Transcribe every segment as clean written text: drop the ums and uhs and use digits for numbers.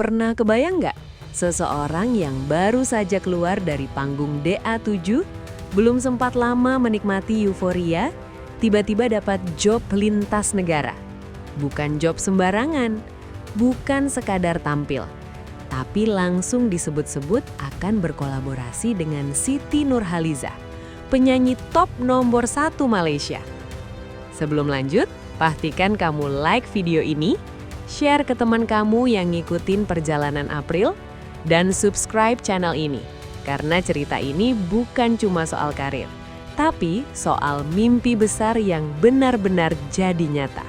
Pernah kebayang nggak? Seseorang yang baru saja keluar dari panggung DA7, belum sempat lama menikmati euforia, tiba-tiba dapat job lintas negara. Bukan job sembarangan, bukan sekadar tampil, tapi langsung disebut-sebut akan berkolaborasi dengan Siti Nurhaliza, penyanyi top nomor 1 Malaysia. Sebelum lanjut, pastikan kamu like video ini, share ke teman kamu yang ngikutin perjalanan April, dan subscribe channel ini. Karena cerita ini bukan cuma soal karir, tapi soal mimpi besar yang benar-benar jadi nyata.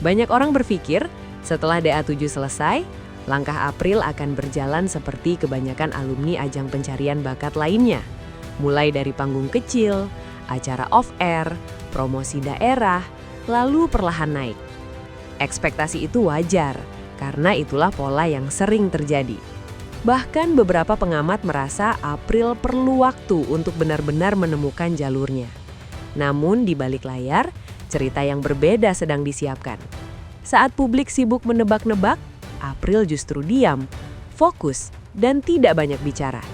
Banyak orang berpikir, setelah DA7 selesai, langkah April akan berjalan seperti kebanyakan alumni ajang pencarian bakat lainnya. Mulai dari panggung kecil, acara off-air, promosi daerah, lalu perlahan naik. Ekspektasi itu wajar, karena itulah pola yang sering terjadi. Bahkan beberapa pengamat merasa April perlu waktu untuk benar-benar menemukan jalurnya. Namun di balik layar, cerita yang berbeda sedang disiapkan. Saat publik sibuk menebak-nebak, April justru diam, fokus, dan tidak banyak bicara.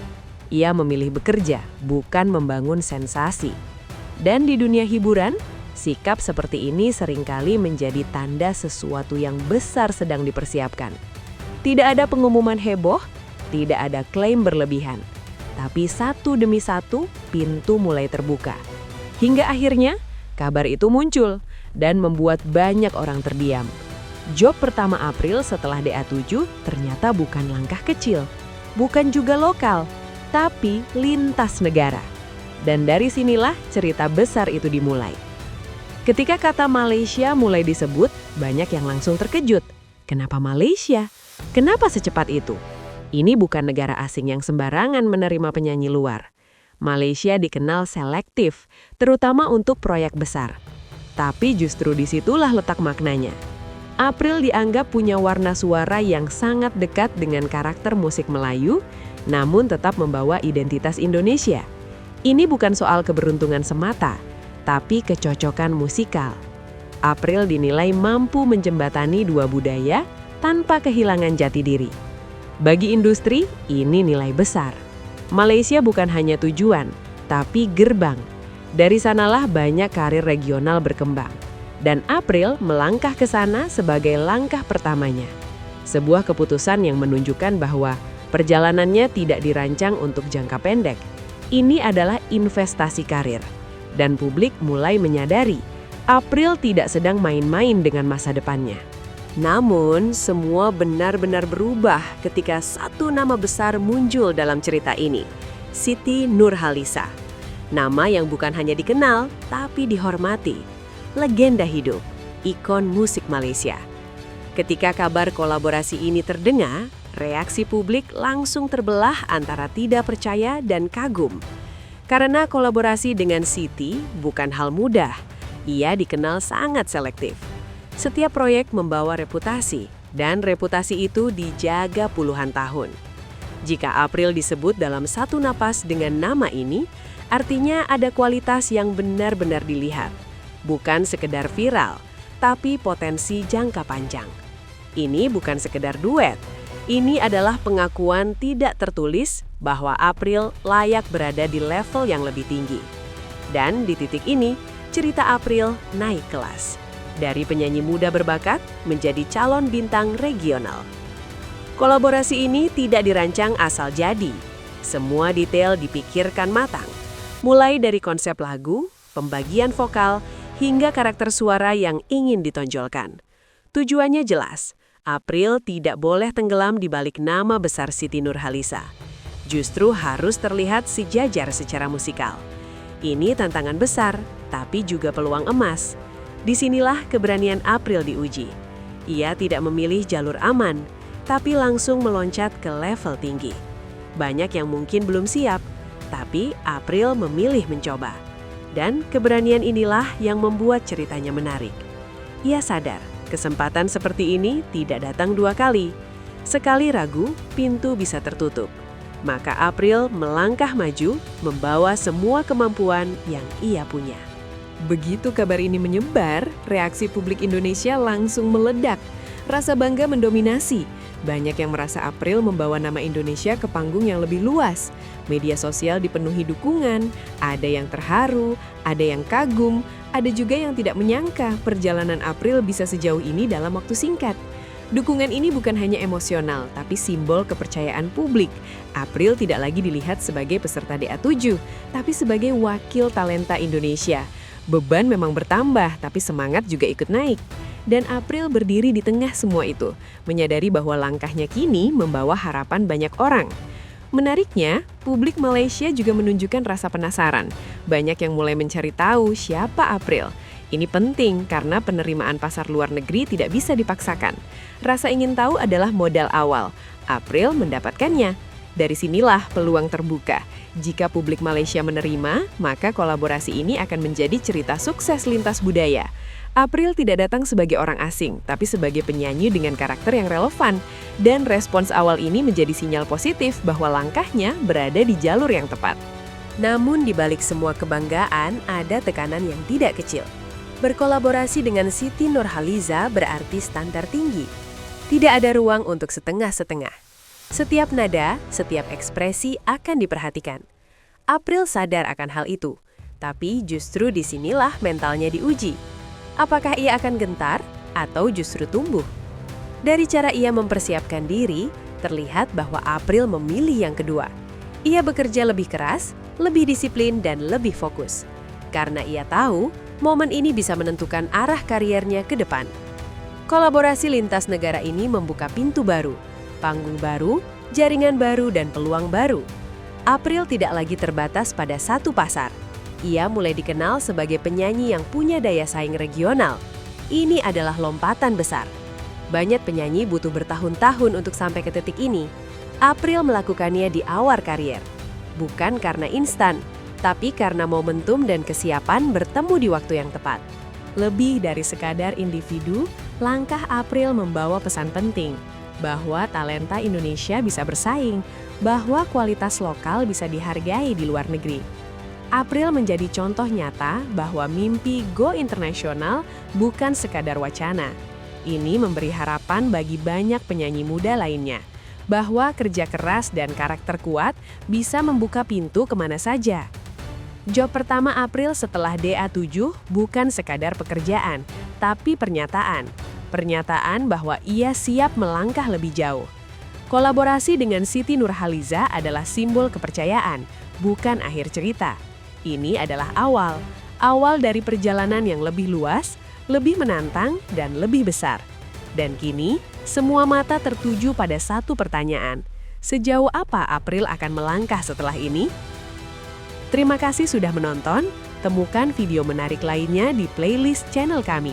Ia memilih bekerja, bukan membangun sensasi. Dan di dunia hiburan, sikap seperti ini seringkali menjadi tanda sesuatu yang besar sedang dipersiapkan. Tidak ada pengumuman heboh, tidak ada klaim berlebihan. Tapi satu demi satu, pintu mulai terbuka. Hingga akhirnya, kabar itu muncul dan membuat banyak orang terdiam. Job pertama April setelah DA7 ternyata bukan langkah kecil, bukan juga lokal, tapi lintas negara. Dan dari sinilah cerita besar itu dimulai. Ketika kata Malaysia mulai disebut, banyak yang langsung terkejut. Kenapa Malaysia? Kenapa secepat itu? Ini bukan negara asing yang sembarangan menerima penyanyi luar. Malaysia dikenal selektif, terutama untuk proyek besar. Tapi justru disitulah letak maknanya. April dianggap punya warna suara yang sangat dekat dengan karakter musik Melayu, namun tetap membawa identitas Indonesia. Ini bukan soal keberuntungan semata, tapi kecocokan musikal. April dinilai mampu menjembatani dua budaya tanpa kehilangan jati diri. Bagi industri, ini nilai besar. Malaysia bukan hanya tujuan, tapi gerbang. Dari sanalah banyak karir regional berkembang. Dan April melangkah ke sana sebagai langkah pertamanya. Sebuah keputusan yang menunjukkan bahwa perjalanannya tidak dirancang untuk jangka pendek. Ini adalah investasi karir. Dan publik mulai menyadari, April tidak sedang main-main dengan masa depannya. Namun, semua benar-benar berubah ketika satu nama besar muncul dalam cerita ini, Siti Nurhaliza. Nama yang bukan hanya dikenal, tapi dihormati. Legenda hidup, ikon musik Malaysia. Ketika kabar kolaborasi ini terdengar, reaksi publik langsung terbelah antara tidak percaya dan kagum. Karena kolaborasi dengan Siti bukan hal mudah, ia dikenal sangat selektif. Setiap proyek membawa reputasi, dan reputasi itu dijaga puluhan tahun. Jika April disebut dalam satu napas dengan nama ini, artinya ada kualitas yang benar-benar dilihat. Bukan sekedar viral, tapi potensi jangka panjang. Ini bukan sekedar duet, ini adalah pengakuan tidak tertulis bahwa April layak berada di level yang lebih tinggi. Dan di titik ini, cerita April naik kelas. Dari penyanyi muda berbakat menjadi calon bintang regional. Kolaborasi ini tidak dirancang asal jadi. Semua detail dipikirkan matang. Mulai dari konsep lagu, pembagian vokal, hingga karakter suara yang ingin ditonjolkan. Tujuannya jelas. April tidak boleh tenggelam di balik nama besar Siti Nurhaliza. Justru harus terlihat sejajar secara musikal. Ini tantangan besar, tapi juga peluang emas. Disinilah keberanian April diuji. Ia tidak memilih jalur aman, tapi langsung meloncat ke level tinggi. Banyak yang mungkin belum siap, tapi April memilih mencoba. Dan keberanian inilah yang membuat ceritanya menarik. Ia sadar, kesempatan seperti ini tidak datang dua kali. Sekali ragu, pintu bisa tertutup. Maka April melangkah maju, membawa semua kemampuan yang ia punya. Begitu kabar ini menyebar, reaksi publik Indonesia langsung meledak. Rasa bangga mendominasi. Banyak yang merasa April membawa nama Indonesia ke panggung yang lebih luas. Media sosial dipenuhi dukungan, ada yang terharu, ada yang kagum, ada juga yang tidak menyangka perjalanan April bisa sejauh ini dalam waktu singkat. Dukungan ini bukan hanya emosional, tapi simbol kepercayaan publik. April tidak lagi dilihat sebagai peserta DA7, tapi sebagai wakil talenta Indonesia. Beban memang bertambah, tapi semangat juga ikut naik. Dan April berdiri di tengah semua itu, menyadari bahwa langkahnya kini membawa harapan banyak orang. Menariknya, publik Malaysia juga menunjukkan rasa penasaran. Banyak yang mulai mencari tahu siapa April. Ini penting karena penerimaan pasar luar negeri tidak bisa dipaksakan. Rasa ingin tahu adalah modal awal. April mendapatkannya. Dari sinilah peluang terbuka. Jika publik Malaysia menerima, maka kolaborasi ini akan menjadi cerita sukses lintas budaya. April tidak datang sebagai orang asing, tapi sebagai penyanyi dengan karakter yang relevan. Dan respons awal ini menjadi sinyal positif bahwa langkahnya berada di jalur yang tepat. Namun di balik semua kebanggaan, ada tekanan yang tidak kecil. Berkolaborasi dengan Siti Nurhaliza berarti standar tinggi. Tidak ada ruang untuk setengah-setengah. Setiap nada, setiap ekspresi akan diperhatikan. April sadar akan hal itu, tapi justru disinilah mentalnya diuji. Apakah ia akan gentar atau justru tumbuh? Dari cara ia mempersiapkan diri, terlihat bahwa April memilih yang kedua. Ia bekerja lebih keras, lebih disiplin, dan lebih fokus. Karena ia tahu, momen ini bisa menentukan arah kariernya ke depan. Kolaborasi lintas negara ini membuka pintu baru, panggung baru, jaringan baru, dan peluang baru. April tidak lagi terbatas pada satu pasar. Ia mulai dikenal sebagai penyanyi yang punya daya saing regional. Ini adalah lompatan besar. Banyak penyanyi butuh bertahun-tahun untuk sampai ke titik ini. April melakukannya di awal karier. Bukan karena instan, tapi karena momentum dan kesiapan bertemu di waktu yang tepat. Lebih dari sekadar individu, langkah April membawa pesan penting bahwa talenta Indonesia bisa bersaing, bahwa kualitas lokal bisa dihargai di luar negeri. April menjadi contoh nyata bahwa mimpi go internasional bukan sekadar wacana. Ini memberi harapan bagi banyak penyanyi muda lainnya, bahwa kerja keras dan karakter kuat bisa membuka pintu kemana saja. Job pertama April setelah DA7 bukan sekadar pekerjaan, tapi pernyataan. Pernyataan bahwa ia siap melangkah lebih jauh. Kolaborasi dengan Siti Nurhaliza adalah simbol kepercayaan, bukan akhir cerita. Ini adalah awal dari perjalanan yang lebih luas, lebih menantang, dan lebih besar. Dan kini, semua mata tertuju pada satu pertanyaan. Sejauh apa April akan melangkah setelah ini? Terima kasih sudah menonton. Temukan video menarik lainnya di playlist channel kami.